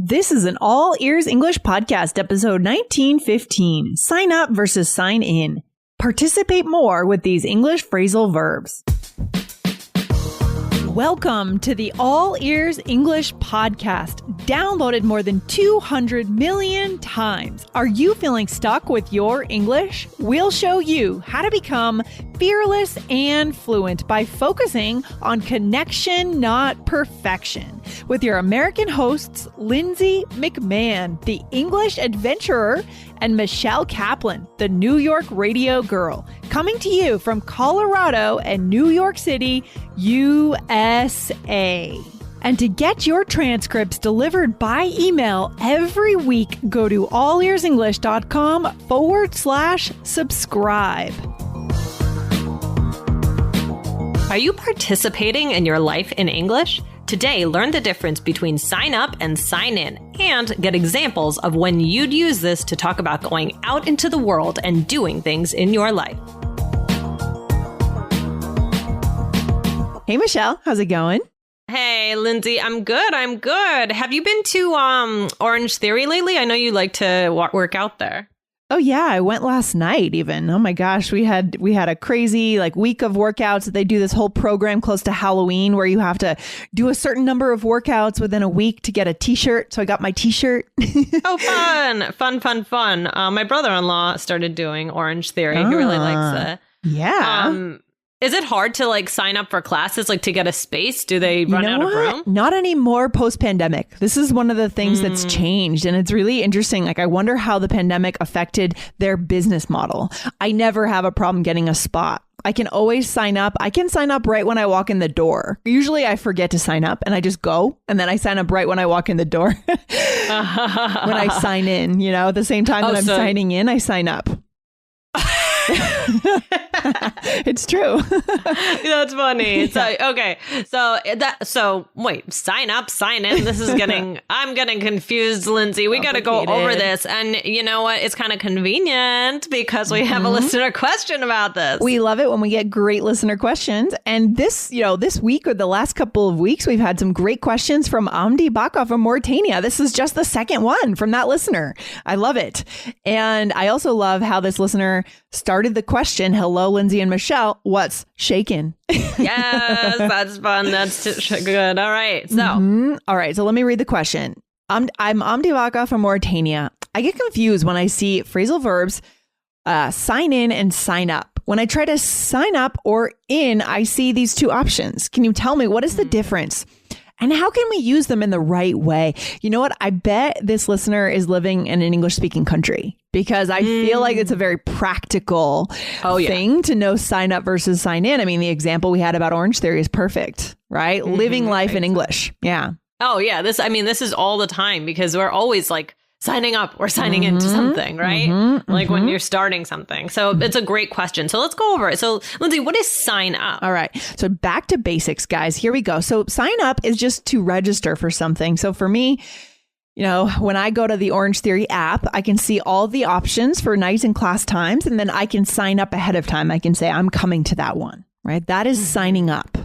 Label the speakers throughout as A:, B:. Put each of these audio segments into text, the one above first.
A: This is an All Ears English Podcast, episode 1915. Sign up versus sign in. Participate more with these English phrasal verbs. Welcome to the All Ears English Podcast, downloaded more than 200 million times. Are you feeling stuck with your English? We'll show you how to become fearless and fluent by focusing on connection, not perfection. With your American hosts, Lindsay McMahon, the English adventurer, and Michelle Kaplan, the New York radio girl, coming to you from Colorado and New York City, USA. And to get your transcripts delivered by email every week, go to allearsenglish.com/subscribe.
B: Are you participating in your life in English? Today, learn the difference between sign up and sign in, and get examples of when you'd use this to talk about going out into the world and doing things in your life.
A: Hey, Michelle, how's it going?
B: Hey, Lindsay, I'm good. Have you been to Orange Theory lately? I know you like to work out there.
A: Oh yeah, I went last night even. Oh my gosh, we had a crazy week of workouts. They do this whole program close to Halloween where you have to do a certain number of workouts within a week to get a t-shirt. So I got my t-shirt.
B: Oh, fun. My brother-in-law started doing Orange Theory. He really likes it.
A: Yeah.
B: Is it hard to sign up for classes, to get a space? Do they run out of room?
A: Not anymore post-pandemic. This is one of the things that's changed. And it's really interesting. I wonder how the pandemic affected their business model. I never have a problem getting a spot. I can always sign up. I can sign up right when I walk in the door. Usually I forget to sign up and I just go. And then I sign up right when I walk in the door. When I sign in, at the same time that I'm signing in, I sign up. It's true.
B: That's funny. So wait, sign up, sign in. I'm getting confused, Lindsay. We got to go over this. And you know what? It's kind of convenient because we have a listener question about this.
A: We love it when we get great listener questions. And this week or the last couple of weeks, we've had some great questions from Aubrey from Mauritania. This is just the second one from that listener. I love it. And I also love how this listener started the question. Hello, Lindsay and Michelle. What's shaking?
B: Yes, that's fun. That's good. All right. So,
A: All right. So let me read the question. I'm Aubrey from Mauritania. I get confused when I see phrasal verbs sign in and sign up. When I try to sign up or in, I see these two options. Can you tell me what is the difference? And how can we use them in the right way? You know what? I bet this listener is living in an English-speaking country because I feel like it's a very practical thing to know sign up versus sign in. I mean, the example we had about Orange Theory is perfect, right? Living life in English. Yeah.
B: Oh, yeah. This is all the time because we're always signing up or signing into something, right? When you're starting something. So it's a great question. So let's go over it. So Lindsay, what is sign up?
A: All right. So back to basics, guys. Here we go. So sign up is just to register for something. So for me, when I go to the Orange Theory app, I can see all the options for nights and class times, and then I can sign up ahead of time. I can say, I'm coming to that one, right? That is signing up.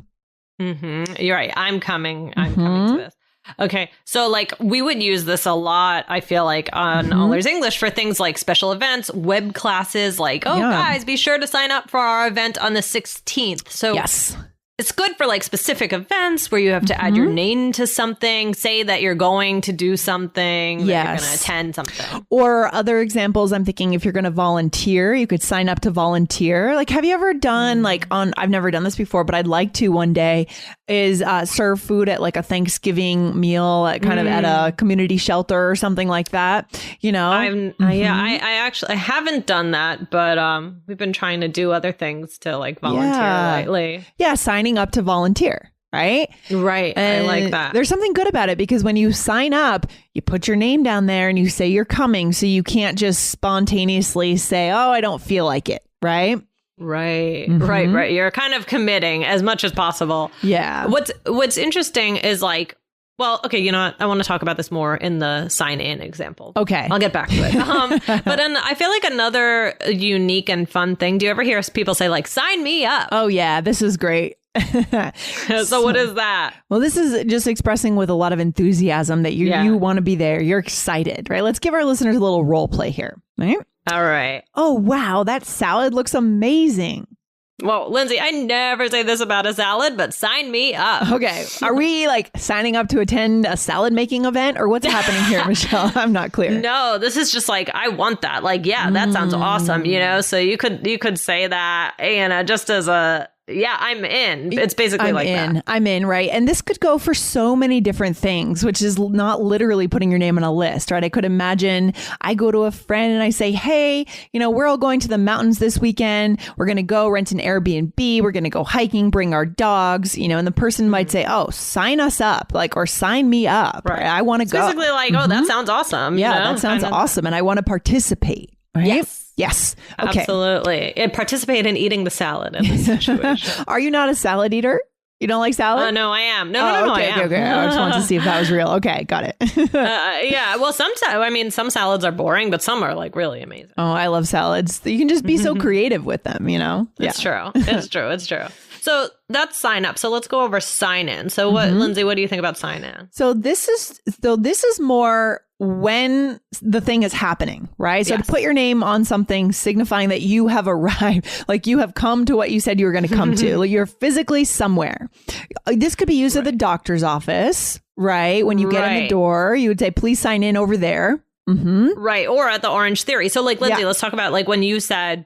B: You're right. I'm coming to this. Okay. So we would use this a lot, I feel on All Ears English for things like special events, web classes, guys, be sure to sign up for our event on the 16th. So yes. It's good for specific events where you have to add your name to something, say that you're going to do something, that you're going to attend something.
A: Or other examples, I'm thinking if you're going to volunteer, you could sign up to volunteer. Have you ever done I've never done this before, but I'd like to one day, is serve food at a Thanksgiving meal at at a community shelter or something like that,
B: I haven't done that, but we've been trying to do other things to volunteer lately.
A: Yeah, signing up to volunteer, right?
B: Right. And I like that.
A: There's something good about it because when you sign up, you put your name down there and you say you're coming, so you can't just spontaneously say, oh, I don't feel like it, right?
B: Right. You're kind of committing as much as possible.
A: Yeah.
B: What's interesting is well, okay, you know what? I want to talk about this more in the sign in example.
A: Okay.
B: I'll get back to it. But I feel another unique and fun thing. Do you ever hear people say sign me up?
A: Oh, yeah. This is great.
B: So what is that?
A: Well, this is just expressing with a lot of enthusiasm that you want to be there. You're excited, right? Let's give our listeners a little role play here, right?
B: All right.
A: Oh, wow. That salad looks amazing.
B: Well, Lindsay, I never say this about a salad, but sign me up.
A: Okay. Are we like signing up to attend a salad making event or what's happening here, Michelle? I'm not clear.
B: No, this is just like, I want that. Like, yeah, that sounds awesome. So you could say that, just as a, yeah, I'm in. It's basically that.
A: I'm in, right? And this could go for so many different things, which is not literally putting your name on a list, right? I could imagine I go to a friend and I say, hey, we're all going to the mountains this weekend. We're going to go rent an Airbnb. We're going to go hiking, bring our dogs, and the person might say, oh, sign us up, or sign me up. Right. I want to go.
B: Basically oh, that sounds awesome.
A: Yeah, that sounds awesome. And I want to participate. Right? Yes. Okay.
B: Absolutely. And participate in eating the salad in this situation.
A: Are you not a salad eater? You don't like salad?
B: No, I am. No,
A: okay,
B: I am.
A: Okay. I just wanted to see if that was real. Okay, got it.
B: Yeah. Well, some salads are boring, but some are like really amazing.
A: Oh, I love salads. You can just be so creative with them,
B: It's true. It's true. So that's sign up. So let's go over sign in. So Lindsay, what do you think about sign in?
A: So this is more when the thing is happening, right? So to put your name on something signifying that you have arrived, like you have come to what you said you were going to come to, like you're physically somewhere. This could be used at the doctor's office, right? When you get in the door, you would say, please sign in over there.
B: Right. Or at the Orange Theory. So like, Lindsay, let's talk about like when you said,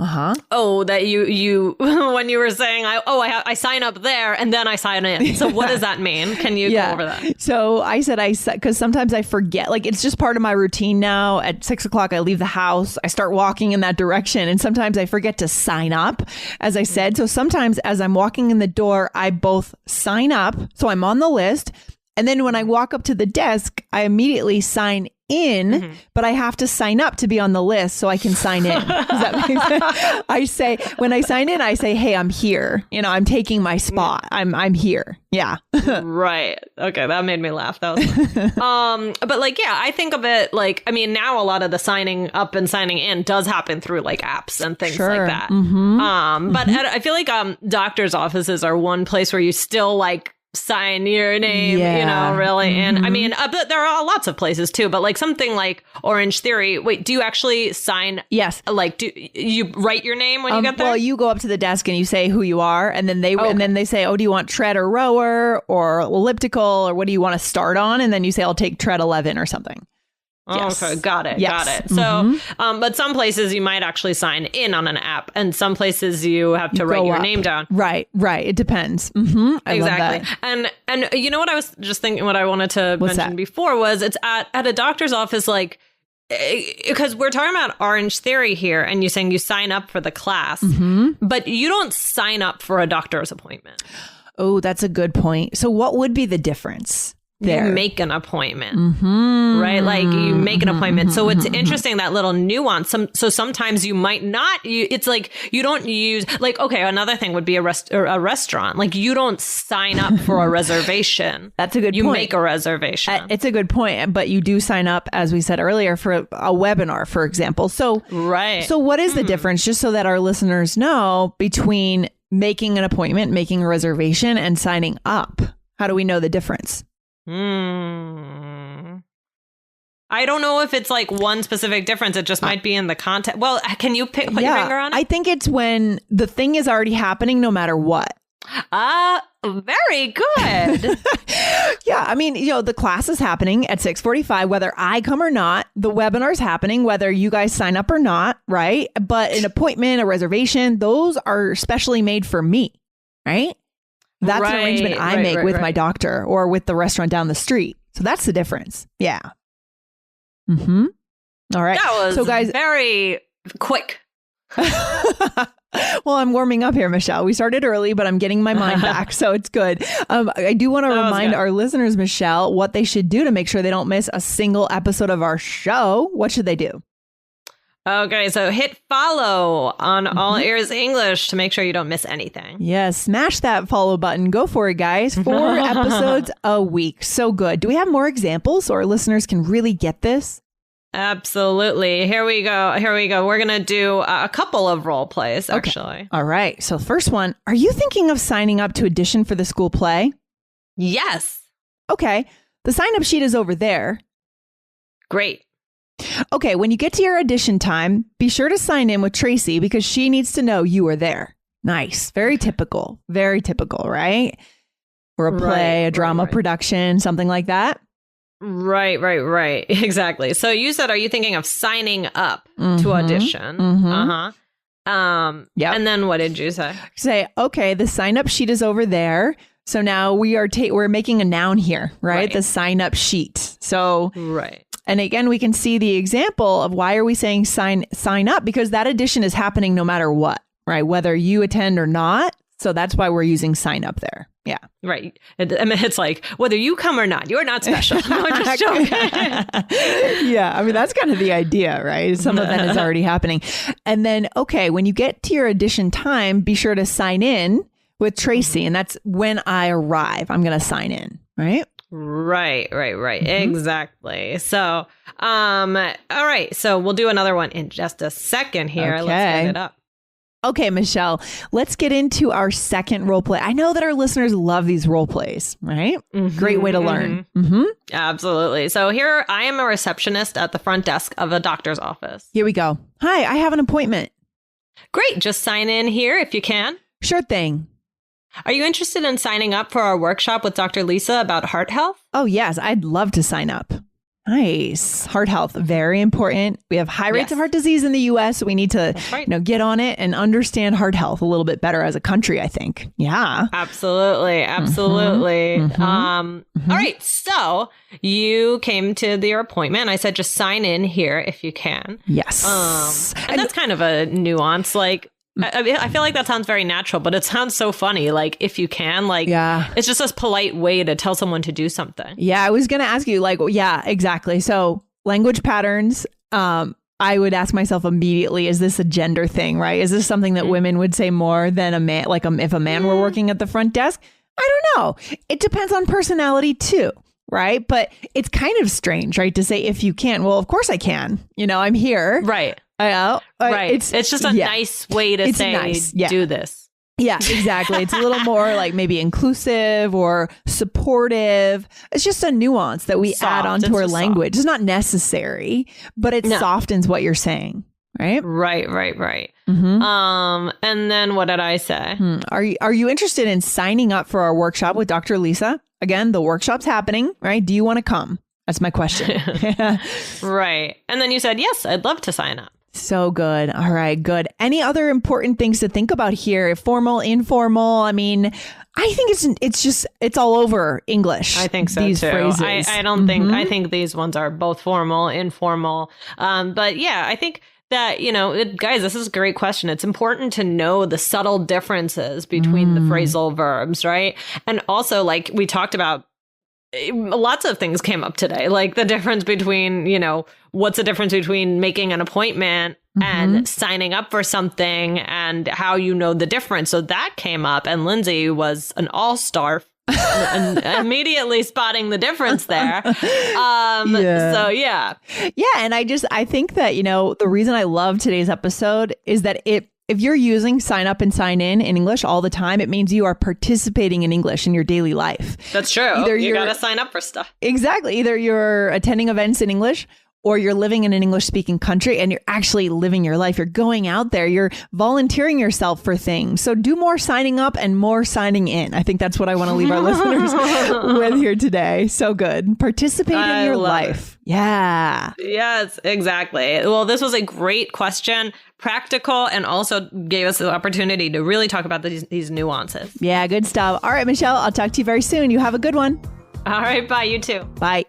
B: oh, that you when you were saying, I sign up there and then I sign in. So what does that mean? Can you go over that?
A: So I said, because sometimes I forget, like it's just part of my routine now. At 6 o'clock, I leave the house. I start walking in that direction. And sometimes I forget to sign up, as I said. So sometimes as I'm walking in the door, I both sign up. So I'm on the list. And then when I walk up to the desk, I immediately sign in, but I have to sign up to be on the list so I can sign in. Does that make sense? When I sign in, I say, hey, I'm here. I'm taking my spot. I'm here. Yeah.
B: Right. Okay. That made me laugh. That was fun. But I think of it now a lot of the signing up and signing in does happen through like apps and things like that. But I feel like doctors' offices are one place where you still like sign your name, really. And but there are lots of places too, but like something like Orange Theory. Wait, do you actually sign?
A: Yes.
B: Like, do you write your name when you get there?
A: Well, you go up to the desk and you say who you are, and then they say, oh, do you want tread or rower or elliptical, or what do you want to start on? And then you say, I'll take tread 11 or something.
B: Yes. Okay, got it. So, but some places you might actually sign in on an app, and some places you have to write your name down.
A: Right. It depends. I love that.
B: And you know what I was just thinking, what I wanted to mention before was it's at a doctor's office, like, because we're talking about Orange Theory here, and you're saying you sign up for the class, but you don't sign up for a doctor's appointment.
A: Oh, that's a good point. So what would be the difference? There.
B: You make an appointment, right? Like you make an appointment. So it's interesting, that little nuance. So sometimes you might not, it's like you don't use, like, okay, another thing would be a restaurant. Like you don't sign up for a reservation.
A: That's a good point.
B: You make a reservation.
A: It's a good point. But you do sign up, as we said earlier, for a webinar, for example. So, So what is the difference, just so that our listeners know, between making an appointment, making a reservation, and signing up? How do we know the difference?
B: I don't know if it's like one specific difference. It just might be in the content. Well, can you put your finger on it?
A: I think it's when the thing is already happening no matter what.
B: Very good.
A: Yeah. The class is happening at 6:45, whether I come or not. The webinar is happening, whether you guys sign up or not. Right. But an appointment, a reservation, those are specially made for me. Right. That's an arrangement I make with my doctor or with the restaurant down the street. So that's the difference. Yeah. All right.
B: That was guys, very quick.
A: Well, I'm warming up here, Michelle. We started early, but I'm getting my mind back, so it's good. I do want to remind our listeners, Michelle, what they should do to make sure they don't miss a single episode of our show. What should they do?
B: Okay, so hit follow on All Ears English to make sure you don't miss anything.
A: Yes, smash that follow button. Go for it, guys. 4 episodes a week. So good. Do we have more examples so our listeners can really get this?
B: Absolutely. Here we go. We're going to do a couple of role plays, actually.
A: Okay. All right. So first one, are you thinking of signing up to audition for the school play?
B: Yes.
A: Okay. The sign-up sheet is over there.
B: Great.
A: Okay. When you get to your audition time, be sure to sign in with Tracy because she needs to know you are there. Nice. Very typical, right? Or a play, a drama production, something like that.
B: Right. Exactly. So you said, are you thinking of signing up to audition?
A: Yep.
B: And then what did you say?
A: Say, okay, the sign-up sheet is over there. So now we're making a noun here, right? The sign-up sheet. So, and again, we can see the example of why are we saying sign up? Because that audition is happening no matter what, right? Whether you attend or not. So that's why we're using sign up there. Yeah.
B: Right. I mean, it's like, whether you come or not, you're not special. No, I'm just joking.
A: Yeah. I mean, that's kind of the idea, right? Some of that is already happening. And then, okay, when you get to your audition time, be sure to sign in with Tracy. And that's when I arrive. I'm going to sign in, right?
B: Right. Exactly. So, all right. So we'll do another one in just a second here.
A: Okay.
B: Let's set it up.
A: Okay, Michelle, let's get into our second role play. I know that our listeners love these role plays, right? Great way to learn.
B: Absolutely. So here I am a receptionist at the front desk of a doctor's office.
A: Here we go. Hi, I have an appointment.
B: Great. Just sign in here if you can.
A: Sure thing.
B: Are you interested in signing up for our workshop with Dr. Lisa about heart health?
A: Oh, yes. I'd love to sign up. Nice. Heart health, very important. We have high rates of heart disease in the U.S. So we need to get on it and understand heart health a little bit better as a country, I think. Yeah.
B: Absolutely. All right. So you came to your appointment. I said, just sign in here if you can.
A: Yes.
B: And that's kind of a nuance. Like, I feel like that sounds very natural, but it sounds so funny. Like, if you can, it's just a polite way to tell someone to do something.
A: Yeah, I was going to ask you, yeah, exactly. So language patterns, I would ask myself immediately, is this a gender thing, right? Is this something that women would say more than a man? Like if a man were working at the front desk? I don't know. It depends on personality too. Right. But it's kind of strange, right? To say, if you can, well, of course I can. I'm here.
B: Right.
A: Right.
B: It's just a nice way to say, do this.
A: Yeah, exactly. It's a little more like maybe inclusive or supportive. It's just a nuance that we add onto our language. It's not necessary, but it softens what you're saying. Right.
B: Right. And then what did I say?
A: Are you interested in signing up for our workshop with Dr. Lisa? Again, the workshop's happening, right? Do you want to come? That's my question.
B: Right. And then you said, yes, I'd love to sign up.
A: So good. All right, good. Any other important things to think about here? Formal, informal? I mean, I think it's all over English.
B: I think so
A: these
B: too.
A: Phrases.
B: I don't think, I think these ones are both formal, informal. But yeah, I think that, guys, this is a great question. It's important to know the subtle differences between the phrasal verbs, right? And also, like we talked about, lots of things came up today, like the difference between, what's the difference between making an appointment and signing up for something, and how you know the difference. So that came up, and Lindsay was an all-star and immediately spotting the difference there. So yeah.
A: And I think that, the reason I love today's episode is that if you're using sign up and sign in English all the time, it means you are participating in English in your daily life.
B: That's true. Either you got to sign up for stuff.
A: Exactly. Either you're attending events in English, or you're living in an English speaking country and you're actually living your life. You're going out there. You're volunteering yourself for things. So do more signing up and more signing in. I think that's what I want to leave our listeners with here today. So good. Participate in your life. Yeah.
B: Yes, exactly. Well, this was a great question. Practical, and also gave us the opportunity to really talk about these nuances.
A: Yeah, good stuff. All right, Michelle, I'll talk to you very soon. You have a good one.
B: All right. Bye. You too.
A: Bye.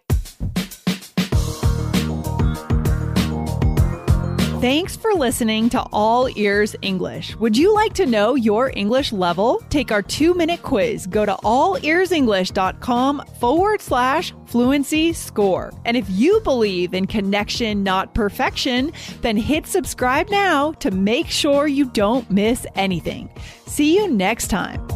A: Thanks for listening to All Ears English. Would you like to know your English level? Take our 2-minute quiz. Go to allearsenglish.com/fluency score. And if you believe in connection, not perfection, then hit subscribe now to make sure you don't miss anything. See you next time.